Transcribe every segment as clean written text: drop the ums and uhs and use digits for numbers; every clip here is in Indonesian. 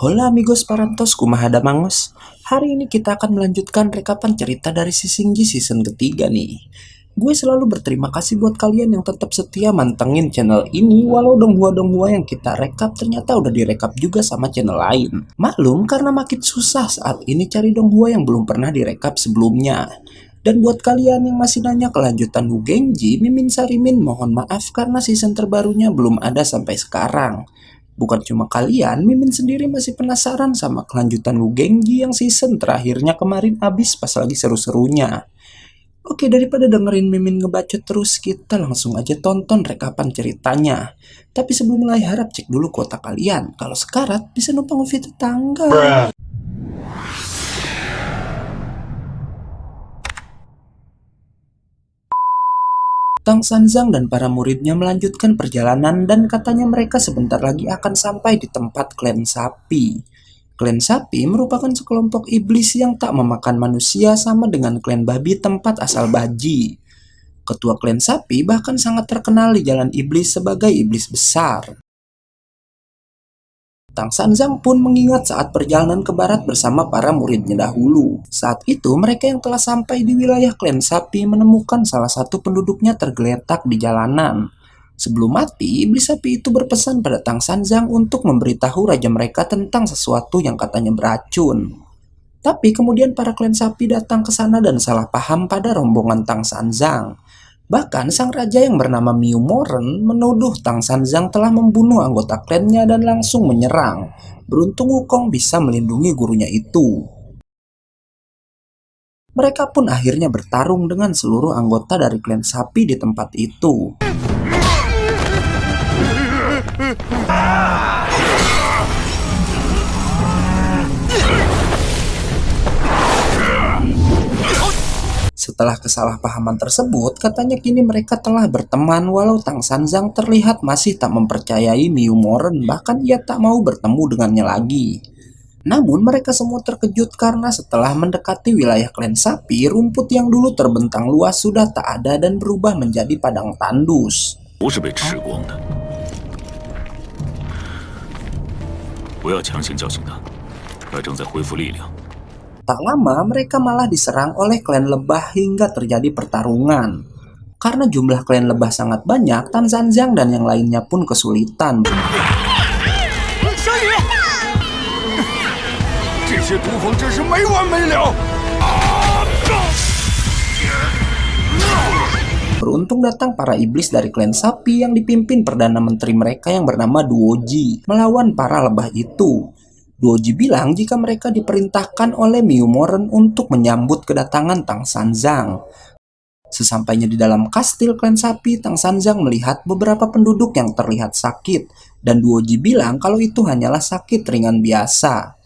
Hola amigos parantos, kumahada mangos. Hari ini kita akan melanjutkan rekapan cerita dari Sisinggi season ketiga nih. Gue selalu berterima kasih buat kalian yang tetap setia mantengin channel ini walau donghua-donghua yang kita rekap ternyata udah direkap juga sama channel lain. Maklum karena makin susah saat ini cari donghua yang belum pernah direkap sebelumnya. Dan buat kalian yang masih nanya kelanjutan Wu Genji, Mimin Sarimin mohon maaf karena season terbarunya belum ada sampai sekarang. Bukan cuma kalian, Mimin sendiri masih penasaran sama kelanjutan Wu Genji yang season terakhirnya kemarin abis pas lagi seru-serunya. Oke, daripada dengerin Mimin ngebacot terus, kita langsung aja tonton rekapan ceritanya. Tapi sebelum mulai harap cek dulu kuota kalian. Kalau sekarat, bisa numpang movie tetangga. Tang Sanzang dan para muridnya melanjutkan perjalanan dan katanya mereka sebentar lagi akan sampai di tempat klan sapi. Klan sapi merupakan sekelompok iblis yang tak memakan manusia sama dengan klan babi tempat asal Baji. Ketua klan sapi bahkan sangat terkenal di jalan iblis sebagai iblis besar. Tang Sanzang pun mengingat saat perjalanan ke barat bersama para muridnya dahulu. Saat itu mereka yang telah sampai di wilayah klan sapi menemukan salah satu penduduknya tergeletak di jalanan. Sebelum mati, iblis sapi itu berpesan pada Tang Sanzang untuk memberitahu raja mereka tentang sesuatu yang katanya beracun. Tapi kemudian para klan sapi datang ke sana dan salah paham pada rombongan Tang Sanzang. Bahkan sang raja yang bernama Miu Moren menuduh Tang Sanzang telah membunuh anggota klannya dan langsung menyerang. Beruntung Wukong bisa melindungi gurunya itu. Mereka pun akhirnya bertarung dengan seluruh anggota dari klan sapi di tempat itu. Setelah kesalahpahaman tersebut, katanya kini mereka telah berteman walau Tang Sanzang terlihat masih tak mempercayai Miu Moren, bahkan ia tak mau bertemu dengannya lagi. Namun mereka semua terkejut karena setelah mendekati wilayah klan sapi, rumput yang dulu terbentang luas sudah tak ada dan berubah menjadi padang tandus. Tak lama mereka malah diserang oleh klan lebah hingga terjadi pertarungan. Karena jumlah klan lebah sangat banyak, Tang Sanzang dan yang lainnya pun kesulitan. Beruntung datang para iblis dari klan sapi yang dipimpin Perdana Menteri mereka yang bernama Duoji melawan para lebah itu. Duoji bilang jika mereka diperintahkan oleh Miu Moren untuk menyambut kedatangan Tang Sanzang. Sesampainya di dalam kastil klan sapi, Tang Sanzang melihat beberapa penduduk yang terlihat sakit, dan Duoji bilang kalau itu hanyalah sakit ringan biasa.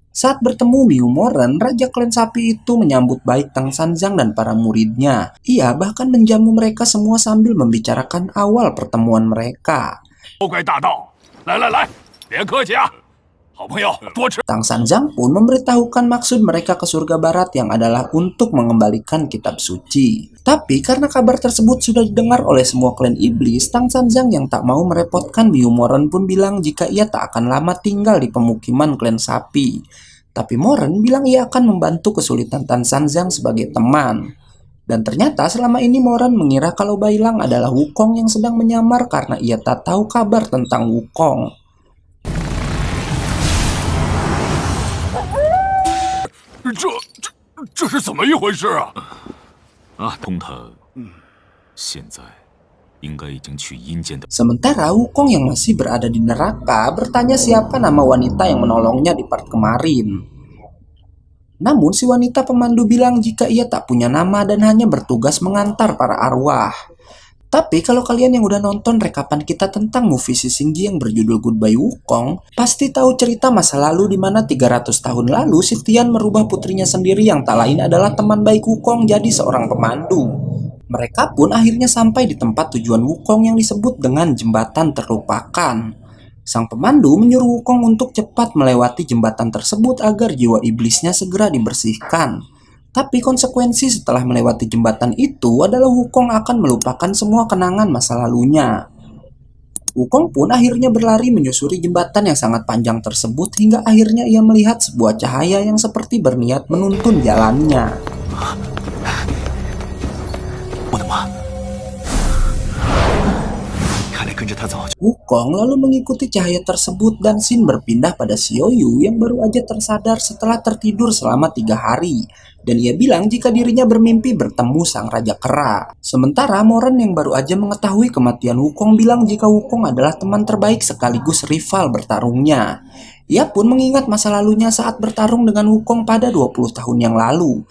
Saat bertemu Miu Moren, Raja klan sapi itu menyambut baik Tang Sanzang dan para muridnya. Ia bahkan menjamu mereka semua sambil membicarakan awal pertemuan mereka. Tang Sanzang pun memberitahukan maksud mereka ke surga barat yang adalah untuk mengembalikan kitab suci. Tapi karena kabar tersebut sudah didengar oleh semua klan iblis, Tang Sanzang yang tak mau merepotkan Miu Moren pun bilang jika ia tak akan lama tinggal di pemukiman klan sapi. Tapi Moren bilang ia akan membantu kesulitan Tang Sanzang sebagai teman. Dan ternyata selama ini Moren mengira kalau Bailang adalah Wukong yang sedang menyamar karena ia tak tahu kabar tentang Wukong. Sementara Wukong yang masih berada di neraka bertanya siapa nama wanita yang menolongnya di part kemarin. Namun si wanita pemandu bilang jika ia tak punya nama dan hanya bertugas mengantar para arwah. Tapi kalau kalian yang udah nonton rekapan kita tentang movie Sisinggi yang berjudul Goodbye Wukong, pasti tahu cerita masa lalu di mana 300 tahun lalu si Tian merubah putrinya sendiri yang tak lain adalah teman baik Wukong jadi seorang pemandu. Mereka pun akhirnya sampai di tempat tujuan Wukong yang disebut dengan jembatan terlupakan. Sang pemandu menyuruh Wukong untuk cepat melewati jembatan tersebut agar jiwa iblisnya segera dibersihkan. Tapi konsekuensi setelah melewati jembatan itu adalah Wukong akan melupakan semua kenangan masa lalunya. Wukong pun akhirnya berlari menyusuri jembatan yang sangat panjang tersebut hingga akhirnya ia melihat sebuah cahaya yang seperti berniat menuntun jalannya. Wukong lalu mengikuti cahaya tersebut dan Xin berpindah pada Xiaoyu yang baru aja tersadar setelah tertidur selama 3 hari. Dan ia bilang jika dirinya bermimpi bertemu sang Raja Kera. Sementara Moren yang baru aja mengetahui kematian Wukong bilang jika Wukong adalah teman terbaik sekaligus rival bertarungnya. Ia pun mengingat masa lalunya saat bertarung dengan Wukong pada 20 tahun yang lalu.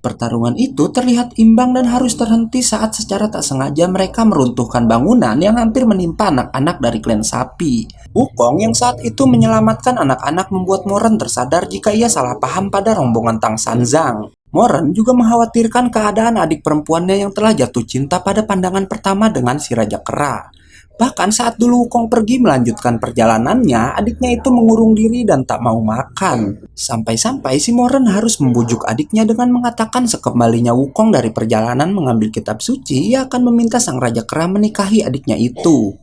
Pertarungan itu terlihat imbang dan harus terhenti saat secara tak sengaja mereka meruntuhkan bangunan yang hampir menimpa anak-anak dari klan sapi. Wukong yang saat itu menyelamatkan anak-anak membuat Moren tersadar jika ia salah paham pada rombongan Tang Sanzang. Moren juga mengkhawatirkan keadaan adik perempuannya yang telah jatuh cinta pada pandangan pertama dengan si Raja Kera. Bahkan saat dulu Wukong pergi melanjutkan perjalanannya, adiknya itu mengurung diri dan tak mau makan. Sampai-sampai si Moren harus membujuk adiknya dengan mengatakan sekembalinya Wukong dari perjalanan mengambil kitab suci, ia akan meminta sang Raja Kera menikahi adiknya itu.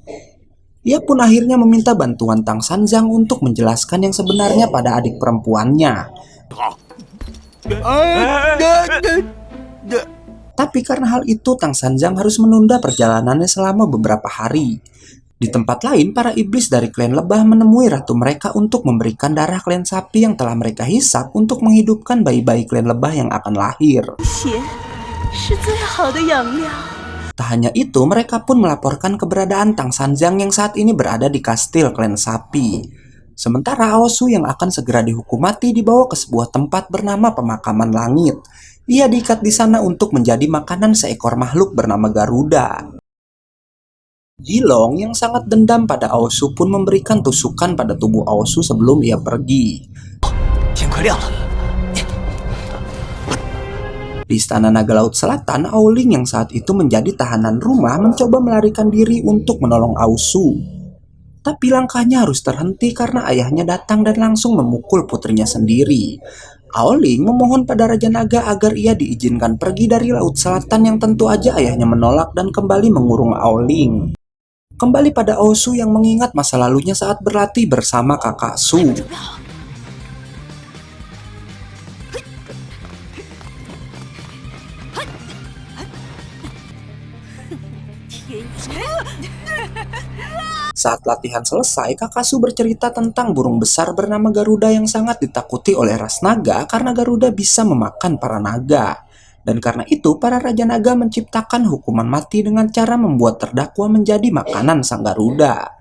Ia pun akhirnya meminta bantuan Tang Sanzang untuk menjelaskan yang sebenarnya pada adik perempuannya. Tapi karena hal itu, Tang Sanzang harus menunda perjalanannya selama beberapa hari. Di tempat lain, para iblis dari klan lebah menemui ratu mereka untuk memberikan darah klan sapi yang telah mereka hisap untuk menghidupkan bayi-bayi klan lebah yang akan lahir. Tak hanya itu, mereka pun melaporkan keberadaan Tang Sanzang yang saat ini berada di kastil klan sapi. Sementara Aosu yang akan segera dihukum mati dibawa ke sebuah tempat bernama Pemakaman Langit. Ia diikat di sana untuk menjadi makanan seekor makhluk bernama Garuda. Jilong yang sangat dendam pada Aosu pun memberikan tusukan pada tubuh Aosu sebelum ia pergi. Di Istana Naga Laut Selatan, Aoling yang saat itu menjadi tahanan rumah mencoba melarikan diri untuk menolong Aosu. Tapi langkahnya harus terhenti karena ayahnya datang dan langsung memukul putrinya sendiri. Aoling memohon pada Raja Naga agar ia diizinkan pergi dari Laut Selatan yang tentu aja ayahnya menolak dan kembali mengurung Aoling. Kembali pada Aosu yang mengingat masa lalunya saat berlatih bersama kakak Su. Saat latihan selesai, kakak Su bercerita tentang burung besar bernama Garuda yang sangat ditakuti oleh ras naga karena Garuda bisa memakan para naga. Dan karena itu, para Raja Naga menciptakan hukuman mati dengan cara membuat terdakwa menjadi makanan sang Garuda.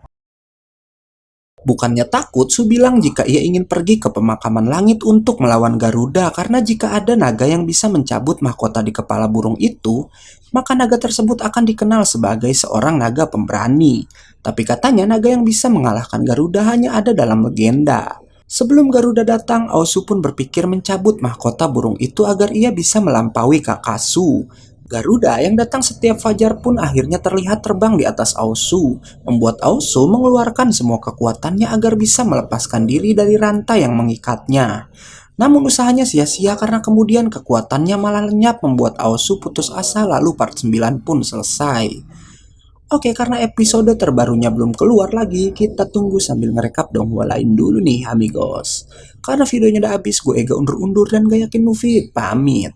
Bukannya takut, Su bilang jika ia ingin pergi ke Pemakaman Langit untuk melawan Garuda karena jika ada naga yang bisa mencabut mahkota di kepala burung itu, maka naga tersebut akan dikenal sebagai seorang naga pemberani. Tapi katanya naga yang bisa mengalahkan Garuda hanya ada dalam legenda. Sebelum Garuda datang, Aosu pun berpikir mencabut mahkota burung itu agar ia bisa melampaui kakak Su. Garuda yang datang setiap fajar pun akhirnya terlihat terbang di atas Aosu, membuat Aosu mengeluarkan semua kekuatannya agar bisa melepaskan diri dari rantai yang mengikatnya. Namun usahanya sia-sia karena kemudian kekuatannya malah lenyap membuat Aosu putus asa lalu part 9 pun selesai. Oke, karena episode terbarunya belum keluar lagi, kita tunggu sambil ngerekap donghua lain dulu nih amigos. Karena videonya udah habis, gue Ega undur-undur dan gak yakin movie, pamit.